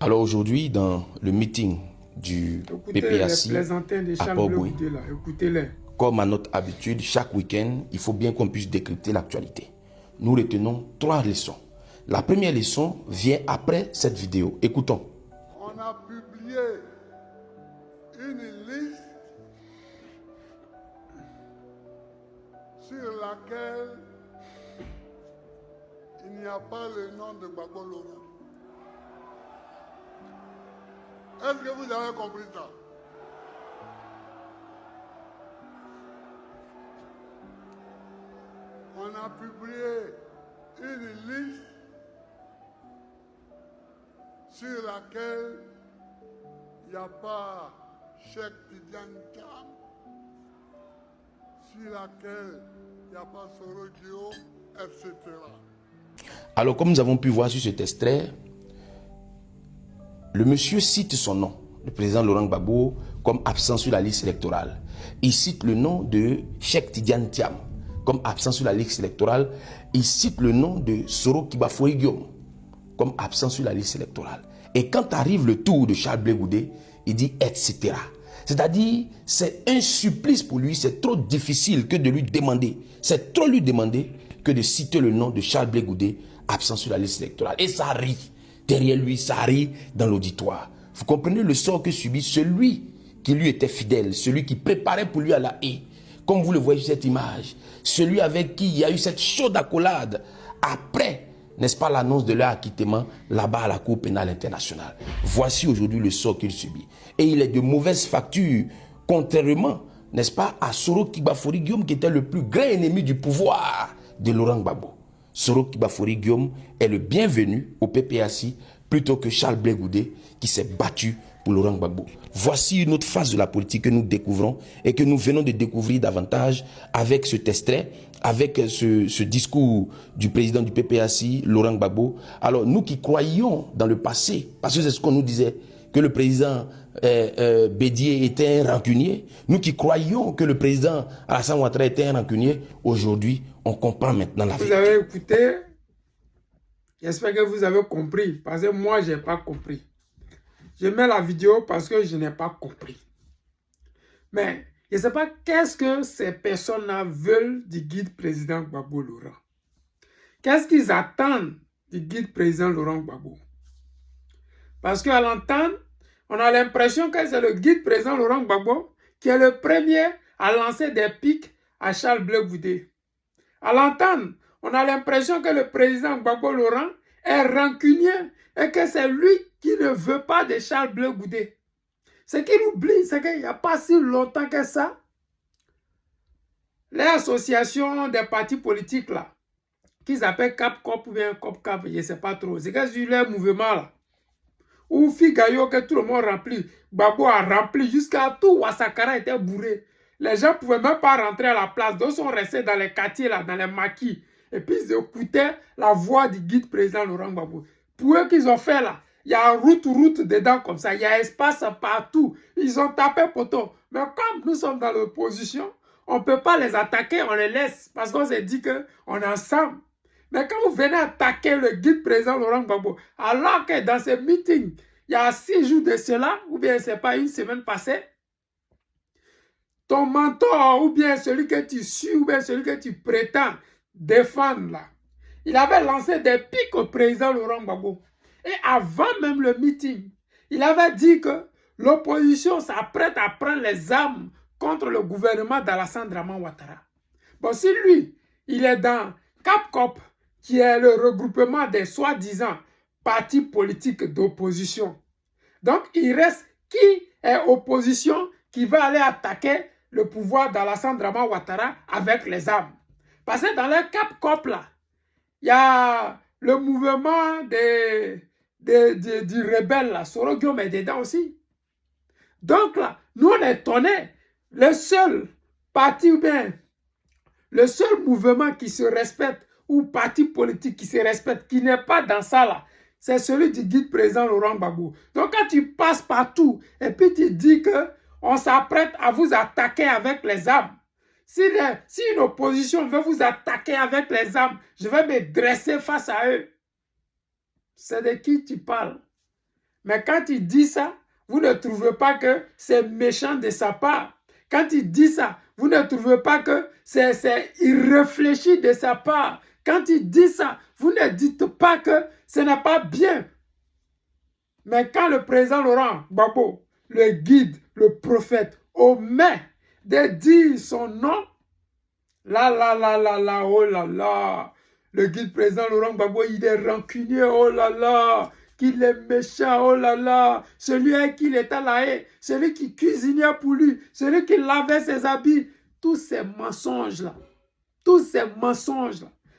Alors aujourd'hui, dans le meeting du PPAC à Port-Bouin, comme à notre habitude, chaque week-end, il faut bien qu'on puisse décrypter l'actualité. Nous retenons 3 leçons. La première leçon vient après cette vidéo. Écoutons. On a publié une liste sur laquelle il n'y a pas le nom de Gbagbo Laurent. Est-ce que vous avez compris ça? On a publié une liste sur laquelle il n'y a pas Cheikh Tidiane Thiam, sur laquelle il n'y a pas Soro Dio, etc. Alors, comme nous avons pu voir sur cet extrait, le monsieur cite son nom, le président Laurent Gbagbo, comme absent sur la liste électorale. Il cite le nom de Cheikh Tidiane Thiam comme absent sur la liste électorale. Il cite le nom de Soro Kibafori Guillaume comme absent sur la liste électorale. Et quand arrive le tour de Charles Blé Goudé, il dit etc. C'est-à-dire, c'est un supplice pour lui, c'est trop difficile que de lui demander, c'est trop lui demander que de citer le nom de Charles Blé Goudé absent sur la liste électorale. Et ça rit. Derrière lui, ça rit dans l'auditoire. Vous comprenez le sort que subit celui qui lui était fidèle, celui qui préparait pour lui à la haie. Comme vous le voyez sur cette image, celui avec qui il y a eu cette chaude accolade après, n'est-ce pas, l'annonce de leur acquittement là-bas à la Cour pénale internationale. Voici aujourd'hui le sort qu'il subit. Et il est de mauvaise facture, contrairement, n'est-ce pas, à Soro Kibafori Guillaume qui était le plus grand ennemi du pouvoir de Laurent Gbagbo. Soro Kibafori Guillaume est le bienvenu au PPAC plutôt que Charles Blé Goudé qui s'est battu pour Laurent Gbagbo. Voici une autre phase de la politique que nous découvrons et que nous venons de découvrir davantage avec cet extrait, avec ce discours du président du PPAC, Laurent Gbagbo. Alors nous qui croyions dans le passé, parce que c'est ce qu'on nous disait, que le président Bédié était un rancunier, nous qui croyions que le président Alassane Ouattara était un rancunier, aujourd'hui on comprend maintenant la vérité. Vous avez écouté, j'espère que vous avez compris, parce que moi je n'ai pas compris. Je mets la vidéo parce que je n'ai pas compris. Mais je ne sais pas qu'est-ce que ces personnes-là veulent du guide président Gbagbo Laurent. Qu'est-ce qu'ils attendent du guide président Laurent Gbagbo? Parce qu'à l'entendre, on a l'impression que c'est le guide président Laurent Gbagbo qui est le premier à lancer des pics à Charles Blé Goudé. À l'entendre, on a l'impression que le président Gbagbo Laurent est rancunier et que c'est lui qui ne veut pas de Charles Blé Goudé. Ce qu'il oublie, c'est qu'il n'y a pas si longtemps que ça, les associations des partis politiques là, qu'ils appellent CAP-COP ou bien COP-CAP, je ne sais pas trop, c'est que sur les mouvements là, où Figayo que tout le monde remplit, Gbagbo a rempli jusqu'à tout, Ouassakara était bourré. Les gens ne pouvaient même pas rentrer à la place, d'autres sont restés dans les quartiers là, dans les maquis, et puis ils écoutaient la voix du guide président Laurent Gbagbo. Pour eux qu'ils ont fait là, il y a route dedans comme ça, il y a espace partout. Ils ont tapé poteau. Mais comme nous sommes dans l'opposition, on ne peut pas les attaquer, on les laisse. Parce qu'on s'est dit qu'on est ensemble. Mais quand vous venez attaquer le guide président Laurent Gbagbo, alors que dans ce meeting, il y a 6 jours de cela, ou bien ce n'est pas une semaine passée, ton mentor, ou bien celui que tu suis, ou bien celui que tu prétends défendre là, il avait lancé des pics au président Laurent Gbagbo. Et avant même le meeting, il avait dit que l'opposition s'apprête à prendre les armes contre le gouvernement d'Alassane Draman Ouattara. Bon, si lui, il est dans CAP-COP, qui est le regroupement des soi-disant partis politiques d'opposition. Donc, il reste qui est opposition qui va aller attaquer le pouvoir d'Alassane Draman Ouattara avec les armes. Parce que dans le CAP-COP, là, il y a le mouvement du rebelle, là, Soro Guillaume est dedans aussi. Donc là, nous on est étonnés. Le seul parti ou bien le seul mouvement qui se respecte ou parti politique qui se respecte, qui n'est pas dans ça là, c'est celui du guide président Laurent Gbagbo. Donc quand tu passes partout et puis tu dis qu'on s'apprête à vous attaquer avec les armes, si une opposition veut vous attaquer avec les armes, je vais me dresser face à eux. C'est de qui tu parles? Mais quand il dit ça, vous ne trouvez pas que c'est méchant de sa part. Quand il dit ça, vous ne trouvez pas que c'est irréfléchi de sa part. Quand il dit ça, vous ne dites pas que ce n'est pas bien. Mais quand le président Laurent Gbagbo, le guide, le prophète, omet de dire son nom, là, oh là là, le guide président Laurent Gbagbo, il est rancunier, oh là là, qu'il est méchant, oh là là, celui à qui il était là, celui qui cuisinait pour lui, celui qui lavait ses habits, tous ces mensonges-là,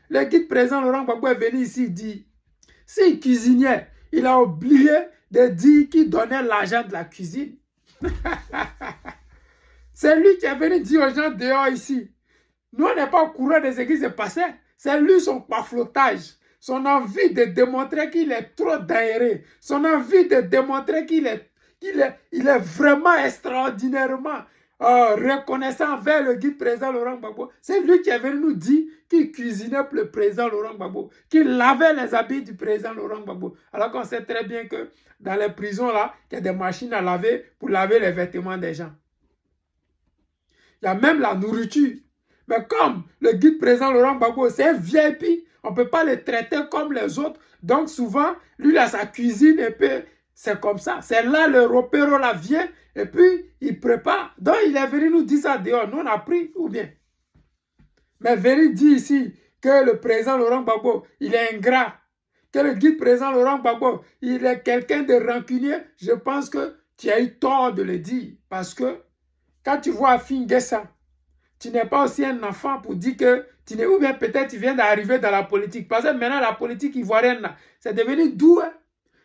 le guide président Laurent Gbagbo est venu ici dire, s'il cuisinait, il a oublié de dire qu'il donnait l'argent de la cuisine. C'est lui qui est venu dire aux gens dehors ici. Nous, on n'est pas au courant de ce qui s'est passé. C'est lui son paflotage, son envie de démontrer qu'il est trop daéré, son envie de démontrer qu'il est vraiment extraordinairement reconnaissant envers le guide président Laurent Gbagbo. C'est lui qui est venu nous dire qu'il cuisinait pour le président Laurent Gbagbo, qu'il lavait les habits du président Laurent Gbagbo. Alors qu'on sait très bien que dans les prisons, là, il y a des machines à laver pour laver les vêtements des gens. Il y a même la nourriture. Mais comme le guide président Laurent Gbagbo, c'est un VIP, on ne peut pas le traiter comme les autres. Donc souvent, lui, il a sa cuisine et puis c'est comme ça. C'est là le ropero là vient et puis il prépare. Donc il est venu nous dire ça dehors. Nous, on a pris ou bien. Mais venir dire ici que le président Laurent Gbagbo, il est ingrat. Que le guide président Laurent Gbagbo, il est quelqu'un de rancunier. Je pense que tu as eu tort de le dire. Parce que quand tu vois Afin N'Guessan, tu n'es pas aussi un enfant pour dire que tu n'es, ou bien peut-être tu viens d'arriver dans la politique. Parce que maintenant, la politique ivoirienne, c'est devenu doux. Hein?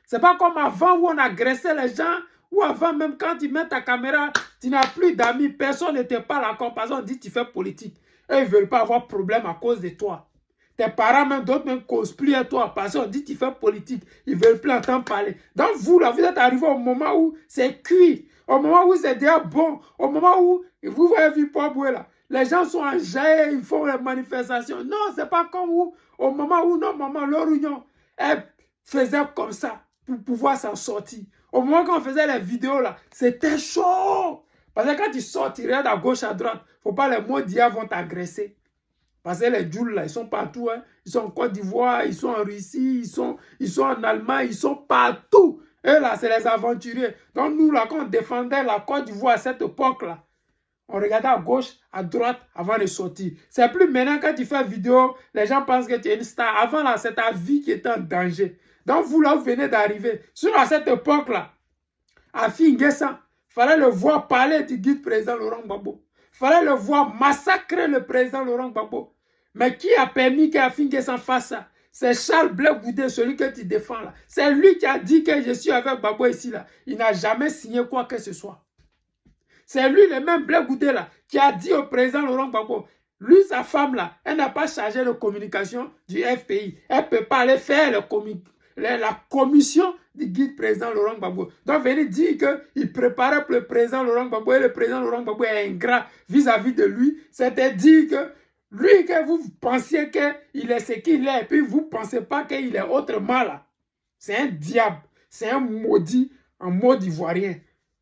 C'est pas comme avant où on agressait les gens, ou avant même quand tu mets ta caméra, tu n'as plus d'amis, personne ne te parle encore. Parce qu'on dit que tu fais politique. Et ils ne veulent pas avoir problème à cause de toi. Tes parents, même d'autres, même causent plus à toi. Parce qu'on dit que tu fais politique. Ils ne veulent plus entendre parler. Donc vous, là, vous êtes arrivé au moment où c'est cuit. Au moment où c'est déjà bon. Au moment où vous voyez Vipoboué là. Les gens sont en jaillet, ils font les manifestations. Non, c'est pas comme vous. Au moment où nos mamans, leur union, elles faisaient comme ça pour pouvoir s'en sortir. Au moment qu'on faisait les vidéos là, c'était chaud. Parce que quand tu sors, tu regardes à gauche, à droite, faut pas les mots d'hier vont t'agresser. Parce que les Jules là, ils sont partout. Hein. Ils sont en Côte d'Ivoire, ils sont en Russie, ils sont en Allemagne, ils sont partout. Et là, c'est les aventuriers. Donc nous là, quand on défendait la Côte d'Ivoire à cette époque là, on regardait à gauche, à droite avant de sortir. C'est plus maintenant quand tu fais vidéo, les gens pensent que tu es une star. Avant là, c'est ta vie qui était en danger. Donc vous là, vous venez d'arriver. Sur à cette époque là, Afin N'Guessan, il fallait le voir parler du guide président Laurent Gbagbo. Il fallait le voir massacrer le président Laurent Gbagbo. Mais qui a permis qu'Afin N'Guessan fasse ça? C'est Charles Blé Goudé, celui que tu défends là. C'est lui qui a dit que je suis avec Gbagbo ici là. Il n'a jamais signé quoi que ce soit. C'est lui, le même Blé Goudé là, qui a dit au président Laurent Gbagbo, lui, sa femme là, elle n'a pas chargé de communication du FPI. Elle ne peut pas aller faire la commission du guide président Laurent Gbagbo. Donc, venez dire qu'il préparait pour le président Laurent Gbagbo et le président Laurent Gbagbo est ingrat vis-à-vis de lui. C'était dire que lui, que vous pensiez qu'il est ce qu'il est, et puis vous ne pensez pas qu'il est autrement là. C'est un diable, c'est un maudit en mode ivoirien.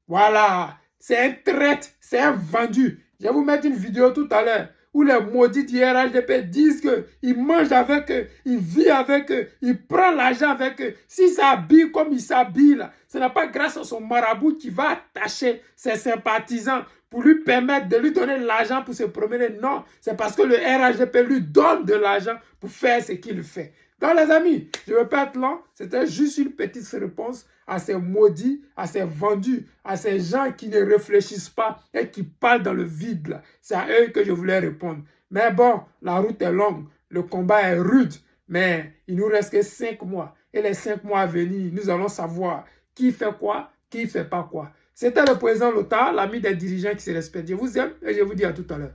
Voilà. C'est un traître, c'est un vendu. Je vais vous mettre une vidéo tout à l'heure où les maudits du RHDP disent qu'il mange avec eux, il vit avec eux, il prend l'argent avec eux. S'il s'habille comme il s'habille là, ce n'est pas grâce à son marabout qui va attacher ses sympathisants pour lui permettre de lui donner l'argent pour se promener. Non, c'est parce que le RHDP lui donne de l'argent pour faire ce qu'il fait. Donc les amis, je ne veux pas être long, c'était juste une petite réponse à ces maudits, à ces vendus, à ces gens qui ne réfléchissent pas et qui parlent dans le vide. C'est à eux que je voulais répondre. Mais bon, la route est longue, le combat est rude, mais il nous reste que 5 mois. Et les 5 mois à venir, nous allons savoir qui fait quoi, qui ne fait pas quoi. C'était le président Lothar, l'ami des dirigeants qui se respectent. Je vous aime et je vous dis à tout à l'heure.